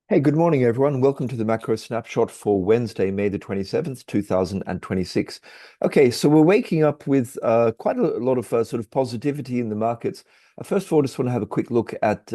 Hey, good morning, everyone. Welcome to the macro snapshot for Wednesday, May the 27th, 2026. Okay, so we're waking up with quite a lot of sort of positivity in the markets. First of all, I just want to have a quick look at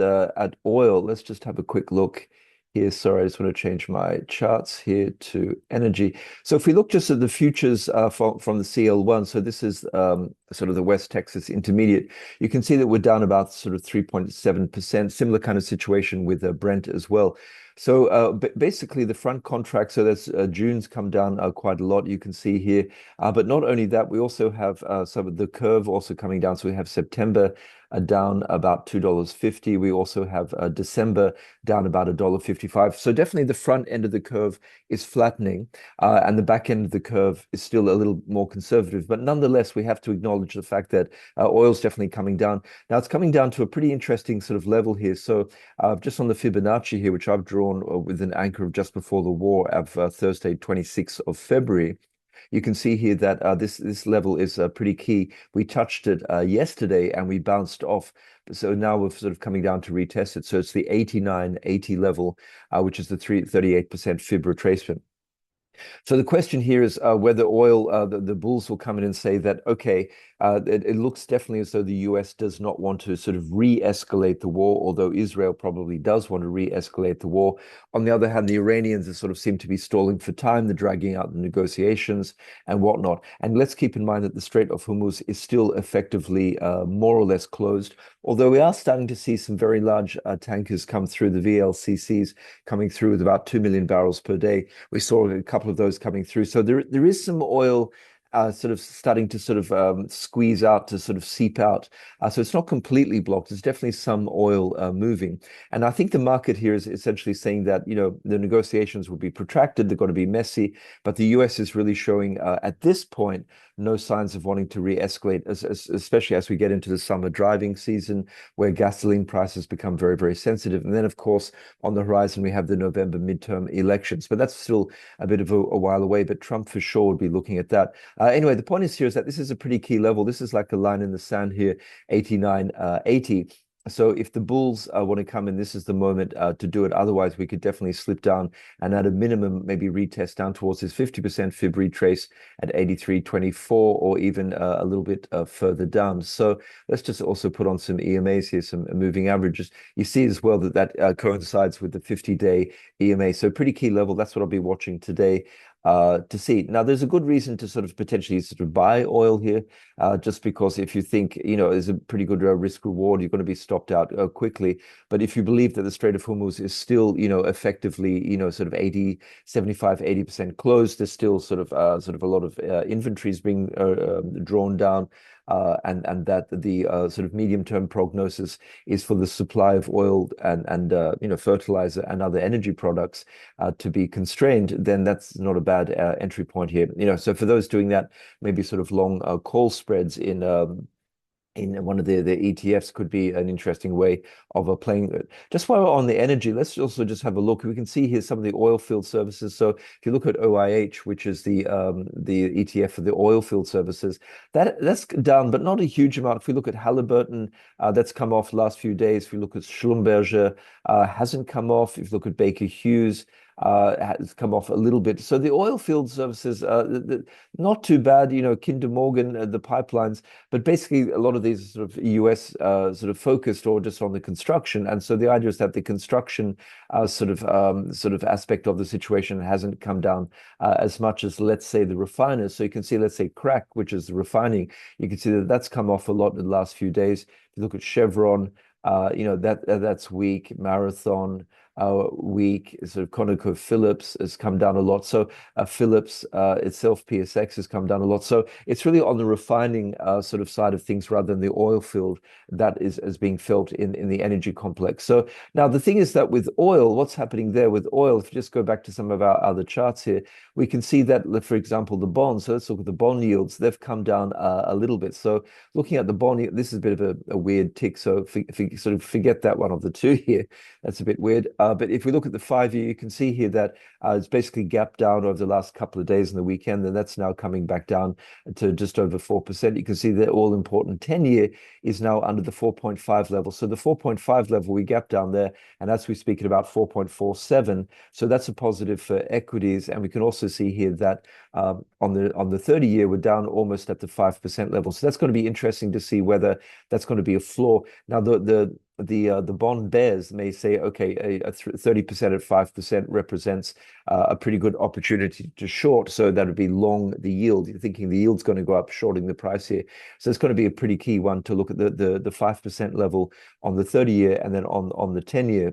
oil. Let's just have a quick look here. Sorry, I just want to change my charts here to energy. So if we look just at the futures from the CL1, so this is sort of the West Texas Intermediate, you can see that we're down about sort of 3.7%, similar kind of situation with Brent as well. So basically the front contract, so that's June's come down quite a lot, you can see here. But not only that, we also have some of the curve also coming down. So we have September down about $2.50. We also have December down about $1.55. So definitely the front end of the curve is flattening and the back end of the curve is still a little more conservative. But nonetheless, we have to acknowledge the fact that oil's definitely coming down. Now it's coming down to a pretty interesting sort of level here. So just on the Fibonacci here, which I've drawn with an anchor of just before the war of Thursday, 26th of February. You can see here that this level is pretty key. We touched it yesterday and we bounced off. So now we're sort of coming down to retest it. So it's the 89.80 level, which is the 38% fib retracement. So the question here is whether oil, the bulls will come in and say that, okay, it looks definitely as though the US does not want to sort of re-escalate the war, although Israel probably does want to re-escalate the war. On the other hand, the Iranians sort of seem to be stalling for time. They're dragging out the negotiations and whatnot. And let's keep in mind that the Strait of Hormuz is still effectively more or less closed, although we are starting to see some very large tankers come through, the VLCCs coming through with about 2 million barrels per day. We saw a couple of those coming through. So there is some oil sort of starting to sort of squeeze out, to sort of seep out. So it's not completely blocked. There's definitely some oil moving. And I think the market here is essentially saying that, you know, the negotiations will be protracted. They're going to be messy. But the US is really showing at this point no signs of wanting to re-escalate, especially as we get into the summer driving season, where gasoline prices become very, very sensitive. And then, of course, on the horizon, we have the November midterm elections. But that's still a bit of a while away. But Trump for sure would be looking at that. Anyway, the point is here is that this is a pretty key level. This is like a line in the sand here, 89.80. So if the bulls want to come in, this is the moment to do it. Otherwise, we could definitely slip down and at a minimum, maybe retest down towards this 50% fib retrace at 83.24 or even a little bit further down. So let's just also put on some EMAs here, some moving averages. You see as well that coincides with the 50-day EMA. So pretty key level. That's what I'll be watching today. To see. Now, there's a good reason to sort of potentially sort of buy oil here, just because if you think, you know, there's a pretty good risk reward, you're going to be stopped out quickly. But if you believe that the Strait of Hormuz is still, you know, effectively, you know, sort of 80, 75, 80% closed, there's still sort of a lot of inventories being drawn down. And that the sort of medium-term prognosis is for the supply of oil and you know, fertilizer and other energy products to be constrained, then that's not a bad entry point here. You know, so for those doing that, maybe sort of long call spreads in one of the ETFs could be an interesting way of playing it. Just while we're on the energy, let's also just have a look. We can see here some of the oil field services. So if you look at OIH, which is the ETF for the oil field services, that's down, but not a huge amount. If we look at Halliburton, that's come off the last few days. If we look at Schlumberger, hasn't come off. If you look at Baker Hughes, has come off a little bit. So the oil field services, not too bad, you know, Kinder Morgan, the pipelines, but basically a lot of these sort of US sort of focused or just on the construction. And so the idea is that the construction sort of aspect of the situation hasn't come down as much as, let's say, the refiners. So you can see, let's say, crack, which is the refining, you can see that that's come off a lot in the last few days. If you look at Chevron, you know, that's weak. Marathon, weak. Sort of ConocoPhillips has come down a lot. So Phillips itself, PSX, has come down a lot. So it's really on the refining sort of side of things rather than the oil field that is being felt in the energy complex. So now the thing is that with oil, what's happening there with oil, if you just go back to some of our other charts here, we can see that, for example, the bonds, so let's look at the bond yields, they've come down a little bit. So looking at the bond, this is a bit of a weird tick. So sort of forget that one of the two here. That's a bit weird. But if we look at the 5-year, you can see here that it's basically gapped down over the last couple of days in the weekend, and that's now coming back down to just over 4%. You can see the all-important 10-year is now under the 4.5 level. So the 4.5 level, we gap down there, and as we speak at about 4.47. So that's a positive for equities. And we can also see here that on the 30-year, we're down almost at the 5% level. So that's going to be interesting to see whether that's going to be a floor. Now, the bond bears may say, okay, 30% at 5% represents a pretty good opportunity to short. So that would be long the yield. You're thinking the yield's going to go up, shorting the price here. So it's going to be a pretty key one to look at the 5% level on the 30-year, and then on the 10-year.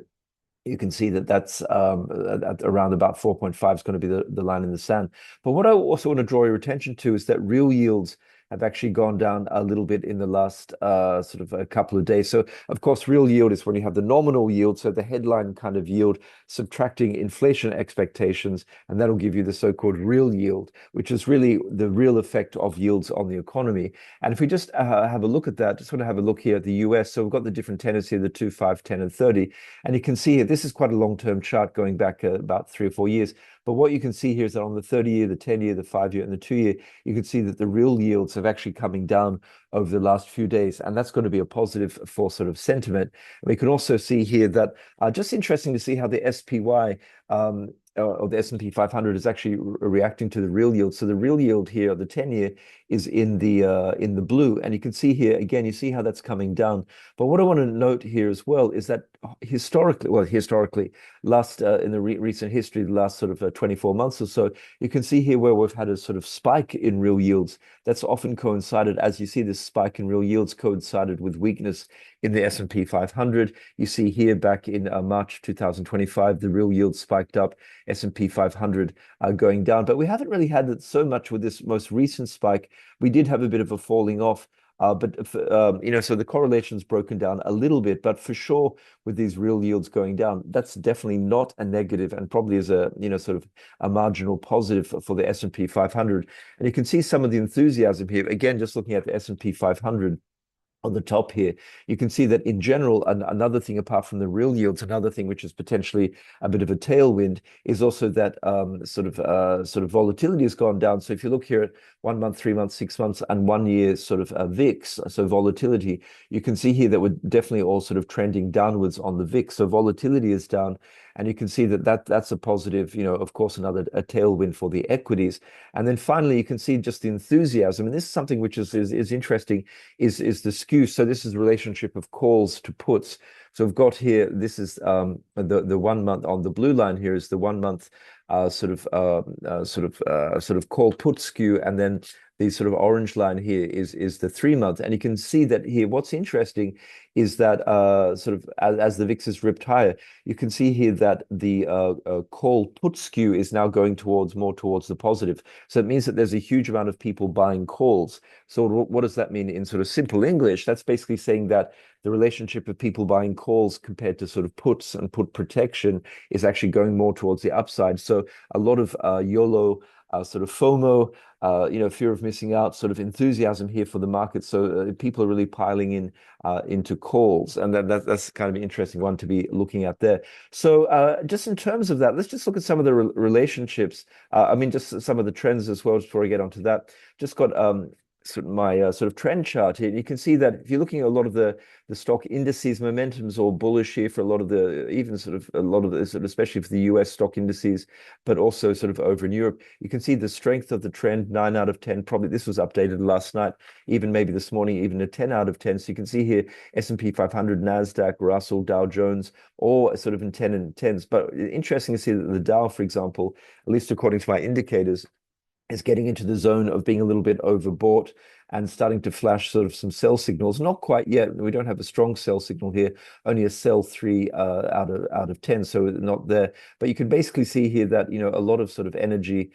You can see that that's at around about 4.5 is going to be the line in the sand. But what I also want to draw your attention to is that real yields have actually gone down a little bit in the last sort of a couple of days. So, of course, real yield is when you have the nominal yield, so the headline kind of yield, subtracting inflation expectations, and that'll give you the so-called real yield, which is really the real effect of yields on the economy. And if we just have a look at that, just want to have a look here at the US. So we've got the different tenors here, the 2, 5, 10, and 30. And you can see here, this is quite a long-term chart going back about 3 or 4 years. But what you can see here is that on the 30-year, the 10-year, the 5-year, and the 2-year, you can see that the real yields have actually coming down over the last few days. And that's going to be a positive for sort of sentiment. And we can also see here that just interesting to see how the SPY or the S&P 500 is actually reacting to the real yield. So the real yield here, the 10-year, is in the blue, and you can see here again. You see how that's coming down. But what I want to note here as well is that historically, last in the recent history, the last sort of 24 months or so, you can see here where we've had a sort of spike in real yields. That's often coincided, as you see this spike in real yields coincided with weakness in the S&P 500. You see here back in March 2025, the real yield spiked up, S&P 500 going down. But we haven't really had it so much with this most recent spike. We did have a bit of a falling off. But so the correlation's broken down a little bit, but for sure with these real yields going down, that's definitely not a negative, and probably is a sort of a marginal positive for the S&P 500. And you can see some of the enthusiasm here. Again, just looking at the S&P 500. On the top here, you can see that in general, another thing apart from the real yields, another thing which is potentially a bit of a tailwind is also that sort of volatility has gone down. So if you look here at 1 month, 3 months, 6 months, and 1 year sort of VIX, so volatility, you can see here that we're definitely all sort of trending downwards on the VIX. So volatility is down, and you can see that's a positive, of course, a tailwind for the equities. And then finally, you can see just the enthusiasm, and this is something which is interesting, is the skew. So this is the relationship of calls to puts. So we've got here, this is the 1 month on the blue line here is the 1 month sort of call put skew, and then the sort of orange line here is the 3 month. And you can see that here, what's interesting is that sort of as the VIX is ripped higher, you can see here that the call put skew is now going more towards the positive. So it means that there's a huge amount of people buying calls. So what does that mean in sort of simple English? That's basically saying that the relationship of people buying calls compared to sort of puts and put protection is actually going more towards the upside. So a lot of YOLO, sort of FOMO, fear of missing out, sort of enthusiasm here for the market. So people are really piling in into calls, and that's kind of an interesting one to be looking at there. So just in terms of that, let's just look at some of the relationships. Just some of the trends as well before I get onto that. Just got my sort of trend chart here. And you can see that if you're looking at a lot of the stock indices, momentum's all bullish here for a lot of the, especially for the US stock indices, but also sort of over in Europe. You can see the strength of the trend, 9 out of 10. Probably this was updated last night, even maybe this morning, even a 10 out of 10. So you can see here, S&P 500, NASDAQ, Russell, Dow Jones, all sort of in 10 and 10s. But interesting to see that the Dow, for example, at least according to my indicators, is getting into the zone of being a little bit overbought and starting to flash sort of some sell signals. Not quite yet. We don't have a strong sell signal here, only a sell 3 out of 10, so not there. But you can basically see here that, a lot of sort of energy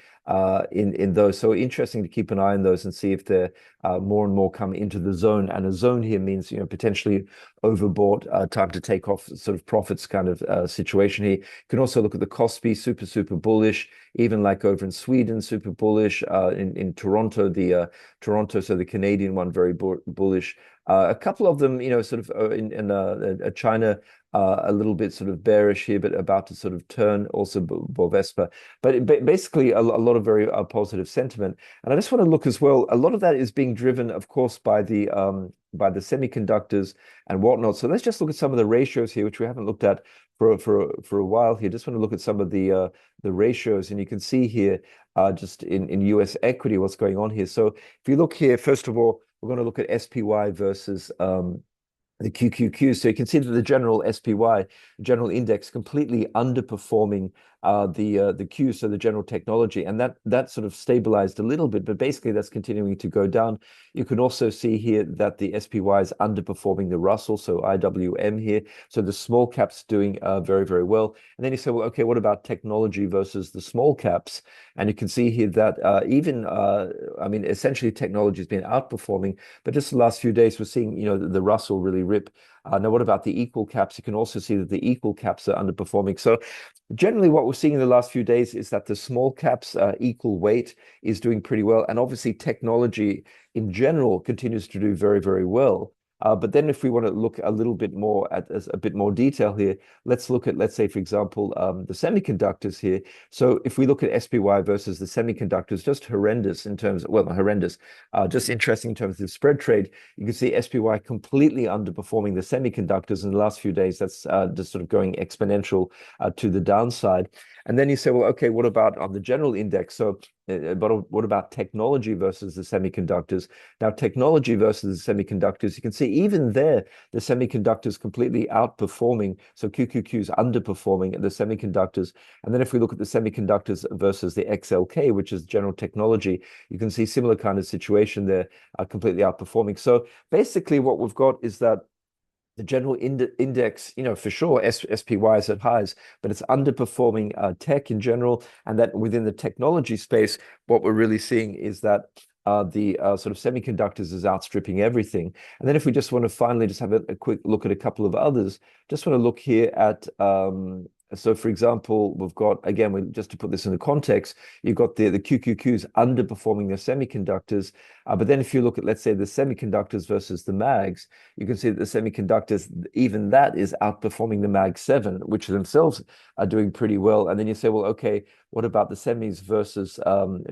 in those. So interesting to keep an eye on those and see if they're more and more come into the zone. And a zone here means, potentially overbought, time to take off sort of profits kind of situation here. You can also look at the Kospi, super bullish, even like over in Sweden, super bullish, in Toronto, so the Canadian one, very bullish. A couple of them, sort of in China, a little bit sort of bearish here, but about to sort of turn. Also, Bovespa, but basically a lot of very positive sentiment. And I just want to look as well. A lot of that is being driven, of course, by the semiconductors and whatnot. So let's just look at some of the ratios here, which we haven't looked at for a while here. Just want to look at some of the ratios, and you can see here just in US equity what's going on here. So if you look here, first of all, we're going to look at SPY versus the QQQ. So you can see that the general SPY, general index, completely underperforming the Q, so the general technology, and that sort of stabilized a little bit, but basically that's continuing to go down. You can also see here that the SPY is underperforming the Russell, so IWM here. So the small caps doing very, very well. And then you say, well, okay, what about technology versus the small caps? And you can see here that I mean, essentially technology has been outperforming, but just the last few days we're seeing, the Russell really rip. Now, what about the equal caps? You can also see that the equal caps are underperforming. So generally what we're seeing in the last few days is that the small caps equal weight is doing pretty well. And obviously technology in general continues to do very, very well. But then if we want to look a little bit more at a bit more detail here, let's look at, let's say, for example, the semiconductors here. So if we look at SPY versus the semiconductors, just horrendous in terms of, well, not horrendous, just interesting in terms of spread trade. You can see SPY completely underperforming the semiconductors in the last few days. That's just sort of going exponential to the downside. And then you say, well, okay, what about on the general index? So but what about technology versus the semiconductors? Now, technology versus the semiconductors, you can see even there, the semiconductors completely outperforming. So QQQ is underperforming the semiconductors. And then if we look at the semiconductors versus the XLK, which is general technology, you can see similar kind of situation there, completely outperforming. So basically what we've got is that the general index, for sure, SPY is at highs, but it's underperforming tech in general. And that within the technology space, what we're really seeing is that the sort of semiconductors is outstripping everything. And then if we just want to finally just have a quick look at a couple of others, just want to look here at so for example, we've got, again, just to put this into context, you've got the QQQs underperforming the semiconductors. But then if you look at, let's say, the semiconductors versus the MAGs, you can see that the semiconductors, even that is outperforming the MAG 7, which themselves are doing pretty well. And then you say, well, okay, what about the semis versus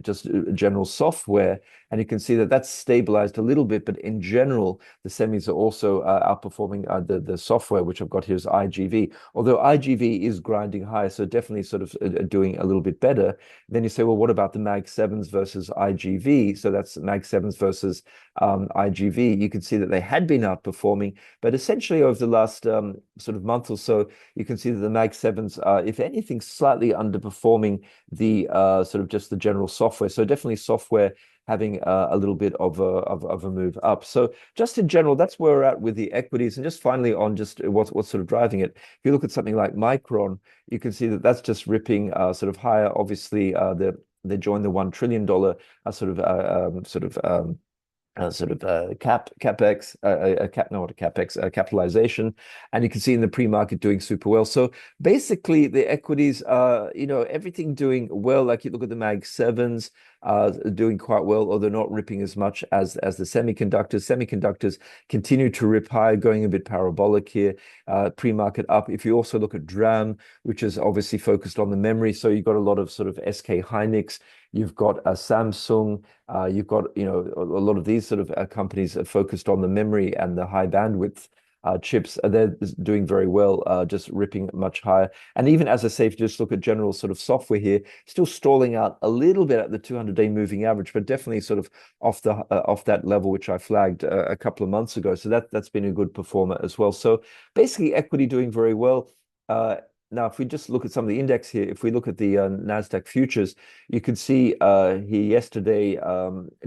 just general software? And you can see that that's stabilized a little bit, but in general, the semis are also outperforming the software, which I've got here is IGV. Although IGV is grinding higher, so definitely sort of doing a little bit better. Then you say, well, what about the MAG 7s versus IGV? So that's MAG 7s versus IGV. You can see that they had been outperforming, but essentially over the last sort of month or so, you can see that the MAG 7s are, if anything, slightly underperforming the sort of just the general software. So definitely software having a little bit of a move up. So just in general, that's where we're at with the equities. And just finally on just what's sort of driving it. If you look at something like Micron, you can see that that's just ripping sort of higher. Obviously, they joined the $1 trillion capitalization, and you can see in the pre-market doing super well. So basically, the equities are, everything doing well. Like you look at the Mag 7s, doing quite well, or they're not ripping as much as the semiconductors. Semiconductors continue to rip higher, going a bit parabolic here. Pre-market up. If you also look at DRAM, which is obviously focused on the memory, so you've got a lot of sort of SK Hynix. You've got a Samsung, you've got, a lot of these sort of companies are focused on the memory and the high bandwidth chips. They're doing very well, just ripping much higher. And even as I say, if you just look at general sort of software here, still stalling out a little bit at the 200-day moving average, but definitely sort of off that level, which I flagged a couple of months ago. So that's been a good performer as well. So basically equity doing very well. Now, if we just look at some of the index here, if we look at the NASDAQ futures, you can see here yesterday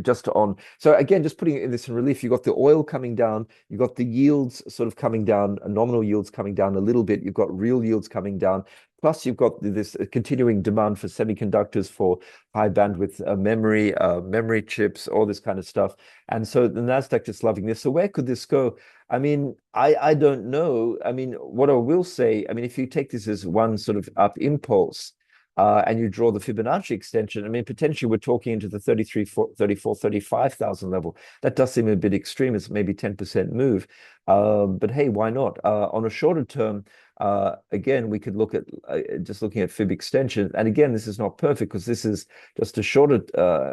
just on. So again, just putting this in relief, you've got the oil coming down, you've got the yields sort of coming down, nominal yields coming down a little bit, you've got real yields coming down. Plus, you've got this continuing demand for semiconductors, for high bandwidth memory chips, all this kind of stuff. And so the NASDAQ just loving this. So where could this go? I mean, I don't know. I mean, what I will say, I mean, if you take this as one sort of up impulse, and you draw the Fibonacci extension, I mean, potentially we're talking into the 33, 34, 35,000 level. That does seem a bit extreme. It's maybe 10% move. But hey, why not? On a shorter term, again, we could look at just looking at fib extension. And again, this is not perfect because this is just a shorter.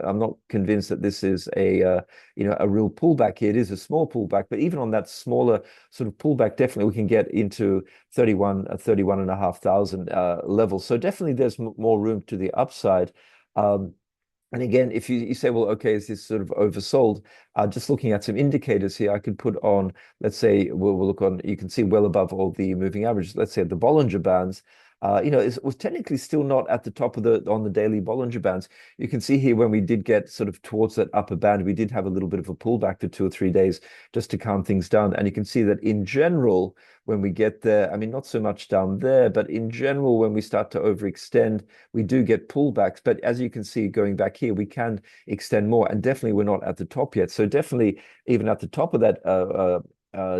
I'm not convinced that this is a real pullback here. It is a small pullback, but even on that smaller sort of pullback, definitely we can get into 31,500 levels. So definitely there's more room to the upside. And again, if you say, well, okay, is this sort of oversold? Just looking at some indicators here, I could put on, let's say, we'll look on, you can see well above all the moving averages. Let's say the Bollinger Bands, it was technically still not at the top of on the daily Bollinger Bands. You can see here when we did get sort of towards that upper band, we did have a little bit of a pullback for 2 or 3 days just to calm things down. And you can see that in general, when we get there, I mean, not so much down there, but in general, when we start to overextend, we do get pullbacks. But as you can see, going back here, we can extend more. And definitely we're not at the top yet. So definitely even at the top of that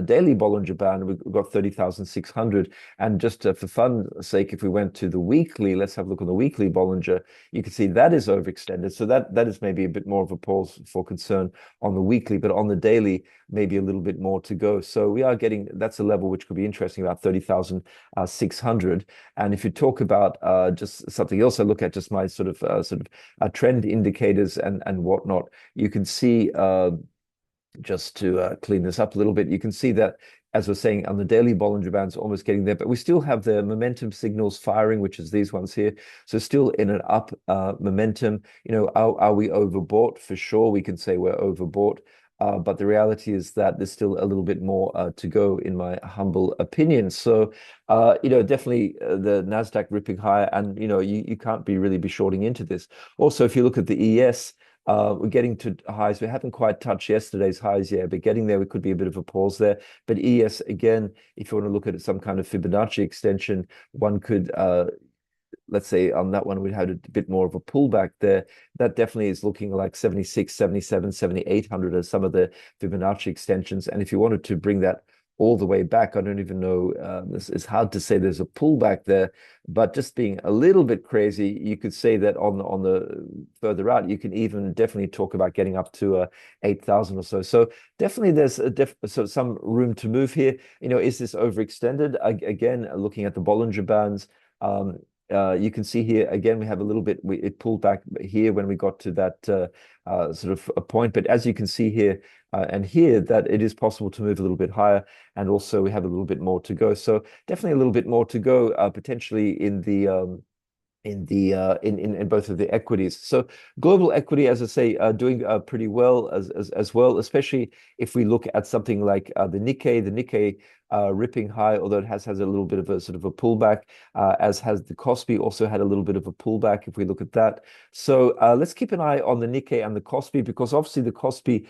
daily Bollinger Band, we've got 30,600. And just for fun's sake, if we went to the weekly, let's have a look on the weekly Bollinger, you can see that is overextended. So that is maybe a bit more of a pause for concern on the weekly, but on the daily, maybe a little bit more to go. So we are getting, that's a level which could be interesting, about 30,600. And if you talk about just something else, I look at just my sort of trend indicators and whatnot, you can see just to clean this up a little bit, you can see that, as we're saying, on the daily Bollinger Bands, almost getting there, but we still have the momentum signals firing, which is these ones here. So still in an up momentum. Are we overbought? For sure, we can say we're overbought. But the reality is that there's still a little bit more to go, in my humble opinion. So, definitely the Nasdaq ripping higher, and you can't really be shorting into this. Also, if you look at the ES. We're getting to highs. We haven't quite touched yesterday's highs yet, but getting there, we could be a bit of a pause there. But ES, again, if you want to look at some kind of Fibonacci extension, one could, let's say on that one, we had a bit more of a pullback there. That definitely is looking like 76, 77, 7,800 as some of the Fibonacci extensions. And if you wanted to bring that all the way back, I don't even know, it's hard to say there's a pullback there, but just being a little bit crazy, you could say that on the further out, you can even definitely talk about getting up to 8,000 or so. So definitely there's some room to move here. Is this overextended? Again, looking at the Bollinger Bands, you can see here again we have a little bit. It pulled back here when we got to that sort of a point, but as you can see here and here, that it is possible to move a little bit higher, and also we have a little bit more to go. So definitely a little bit more to go, potentially in both of the equities. So global equity, as I say, doing pretty well as well, especially if we look at something like the Nikkei. The Nikkei ripping high, although it has a little bit of a sort of a pullback, as has the Kospi also had a little bit of a pullback if we look at that. So let's keep an eye on the Nikkei and the Kospi, because obviously the Kospi,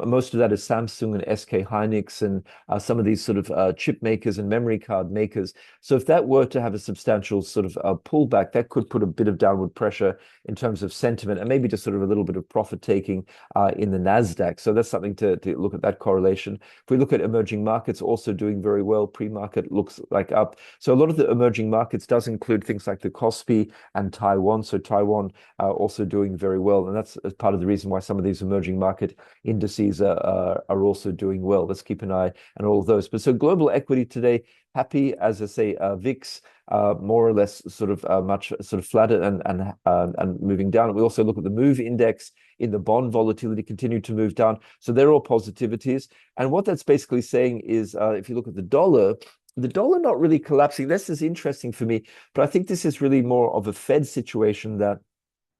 most of that is Samsung and SK Hynix and some of these sort of chip makers and memory card makers. So if that were to have a substantial sort of pullback, that could put a bit of downward pressure in terms of sentiment, and maybe just sort of a little bit of profit taking in the Nasdaq. So that's something to look at, that correlation. If we look at emerging markets, also doing very well. Pre-market looks like up. So a lot of the emerging markets does include things like the Kospi and Taiwan. So Taiwan also doing very well, and that's part of the reason why some of these emerging market indices are also doing well. Let's keep an eye on all of those. But so global equity today, happy, as I say, VIX more or less sort of much sort of flatter and moving down. We also look at the MOVE index in the bond volatility continue to move down. So they're all positivities. And what that's basically saying is, if you look at the dollar not really collapsing. This is interesting for me, but I think this is really more of a Fed situation, that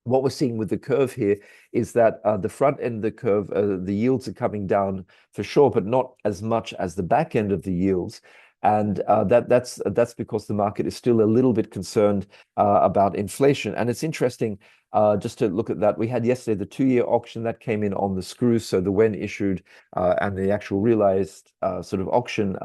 what we're seeing with the curve here is that the front end of the curve, the yields are coming down for sure, but not as much as the back end of the yields. And that's because the market is still a little bit concerned about inflation. And it's interesting, Just to look at that, we had yesterday the 2-year auction that came in on the screw. So the when issued and the actual realized sort of auction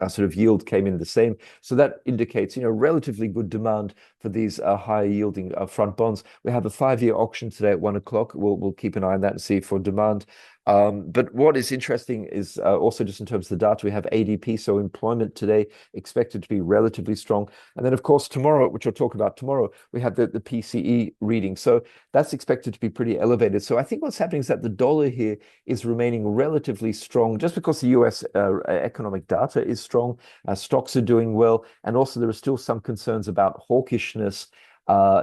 sort of yield came in the same. So that indicates, relatively good demand for these higher yielding front bonds. We have a 5-year auction today at 1 o'clock. We'll keep an eye on that and see for demand. But what is interesting is also just in terms of the data, we have ADP, so employment today expected to be relatively strong. And then, of course, tomorrow, which I'll talk about tomorrow, we have the PCE reading. So that's expected to be pretty elevated. So I think what's happening is that the dollar here is remaining relatively strong just because the US economic data is strong, stocks are doing well, and also there are still some concerns about hawkishness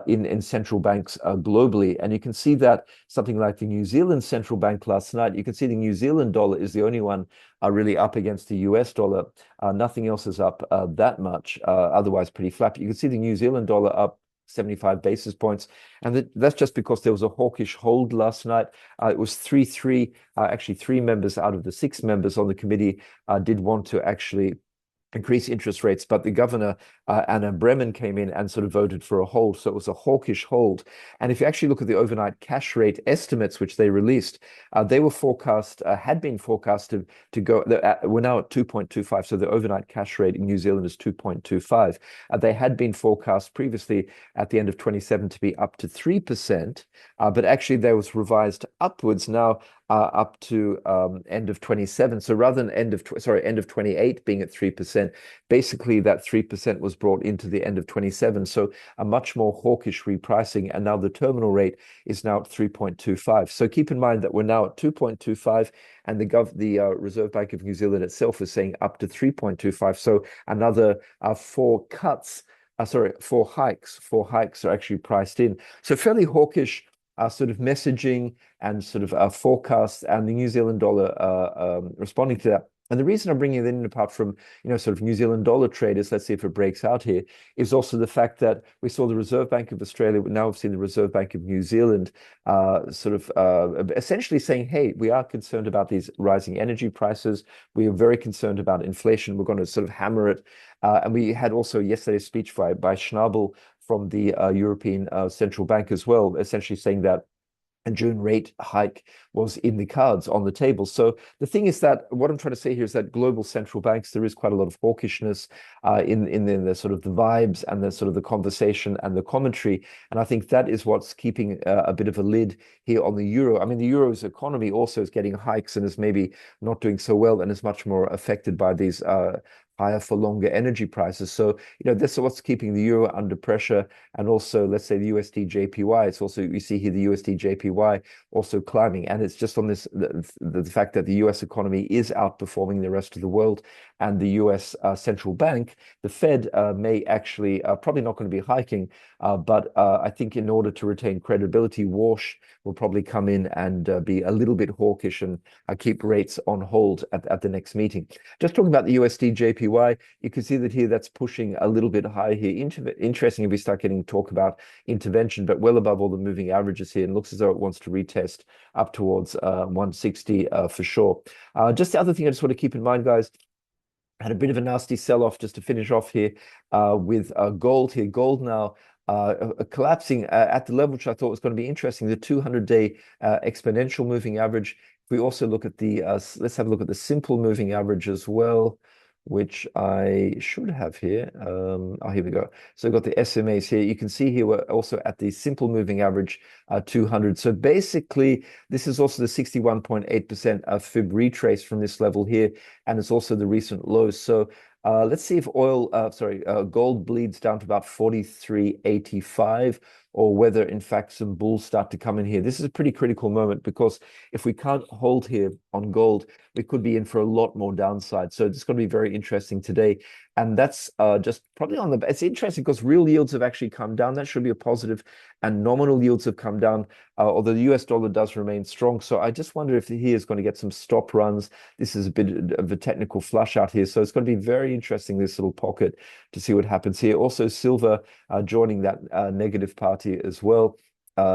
in central banks globally. And you can see that something like the New Zealand central bank last night, you can see the New Zealand dollar is the only one really up against the US dollar. Nothing else is up that much, otherwise pretty flat. But you can see the New Zealand dollar up 75 basis points. And that's just because there was a hawkish hold last night. It was 3-3. Actually, 3 members out of the 6 members on the committee did want to actually increase interest rates, but the governor, Anna Bremen, came in and sort of voted for a hold. So it was a hawkish hold. And if you actually look at the overnight cash rate estimates, which they released, they were forecast, had been forecast to go, we're now at 2.25. So the overnight cash rate in New Zealand is 2.25. They had been forecast previously at the end of 27 to be up to 3%, but actually there was revised upwards now up to end of 27. So rather than end of 28 being at 3%, basically that 3% was brought into the end of 27. So a much more hawkish repricing, and now the terminal rate is now at 3.25. So keep in mind that we're now at 2.25, and the Reserve Bank of New Zealand itself is saying up to 3.25. So another 4 cuts. 4 hikes. 4 hikes are actually priced in. So fairly hawkish sort of messaging and sort of forecasts, and the New Zealand dollar responding to that. And the reason I'm bringing it in, apart from, sort of New Zealand dollar traders, let's see if it breaks out here, is also the fact that we saw the Reserve Bank of Australia, now we've seen the Reserve Bank of New Zealand sort of essentially saying, hey, we are concerned about these rising energy prices. We are very concerned about inflation. We're going to sort of hammer it. And we had also yesterday's speech by Schnabel from the European Central Bank as well, essentially saying that a June rate hike was in the cards on the table. So the thing is that what I'm trying to say here is that global central banks, there is quite a lot of hawkishness in the sort of the vibes and the sort of the conversation and the commentary. And I think that is what's keeping a bit of a lid here on the euro. I mean, the euro's economy also is getting hikes and is maybe not doing so well and is much more affected by these higher for longer energy prices. So, this is what's keeping the euro under pressure. And also, let's say the USD JPY, it's also, you see here the USD JPY also climbing. And it's just on this, the fact that the US economy is outperforming the rest of the world, and the US central bank, the Fed, may actually, probably not going to be hiking, but I think in order to retain credibility, Walsh will probably come in and be a little bit hawkish and keep rates on hold at the next meeting. Just talking about the USD JPY, you can see that here that's pushing a litting bit higher here. Interesting if we start getting talk about intervention, but well above all the moving averages here, and looks as though it wants to retest up towards 160 for sure. Just the other thing I just want to keep in mind, guys, had a bit of a nasty sell-off just to finish off here with gold here. Gold now collapsing at the level which I thought was going to be interesting, the 200-day exponential moving average. If we also look at the, let's have a look at the simple moving average as well, which I should have here. Here we go. So we've got the SMAs here. You can see here we're also at the simple moving average 200. So basically, this is also the 61.8% fib retrace from this level here, and it's also the recent lows. So let's see if gold bleeds down to about 43.85, or whether in fact some bulls start to come in here. This is a pretty critical moment, because if we can't hold here on gold, we could be in for a lot more downside. So it's going to be very interesting today. And that's just probably it's interesting because real yields have actually come down. That should be a positive. And nominal yields have come down, although the US dollar does remain strong. So I just wonder if he is going to get some stop runs. This is a bit of a technical flush out here. So it's going to be very interesting, this little pocket, to see what happens here. Also, silver joining that negative party as well.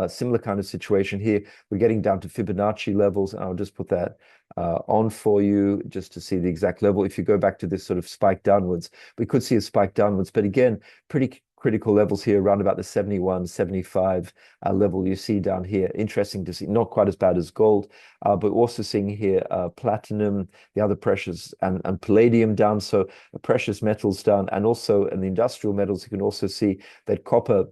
Similar kind of situation here. We're getting down to Fibonacci levels. And I'll just put that on for you just to see the exact level. If you go back to this sort of spike downwards, we could see a spike downwards. But again, pretty critical levels here around about the 71, 75 level you see down here. Interesting to see, not quite as bad as gold, but also seeing here platinum, the other precious, and palladium down. So precious metals down, and also in the industrial metals, you can also see that copper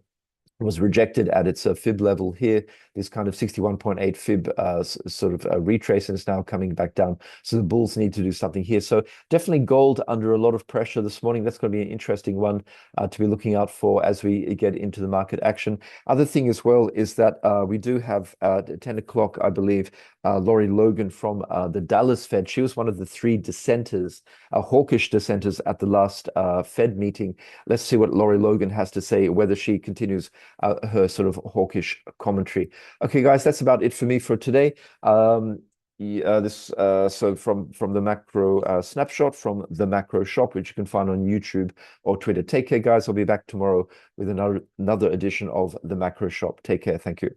was rejected at its fib level here. This kind of 61.8 fib sort of retrace, and it's now coming back down. So the bulls need to do something here. So definitely gold under a lot of pressure this morning. That's going to be an interesting one to be looking out for as we get into the market action. Other thing as well is that we do have at 10 o'clock, I believe, Laurie Logan from the Dallas Fed. She was one of the three dissenters, hawkish dissenters at the last Fed meeting. Let's see what Laurie Logan has to say, whether she continues her sort of hawkish commentary. Okay, guys, that's about it for me for today. So from the macro snapshot from the macro shop, which you can find on YouTube or Twitter. Take care, guys. I'll be back tomorrow with another edition of the macro shop. Take care. Thank you.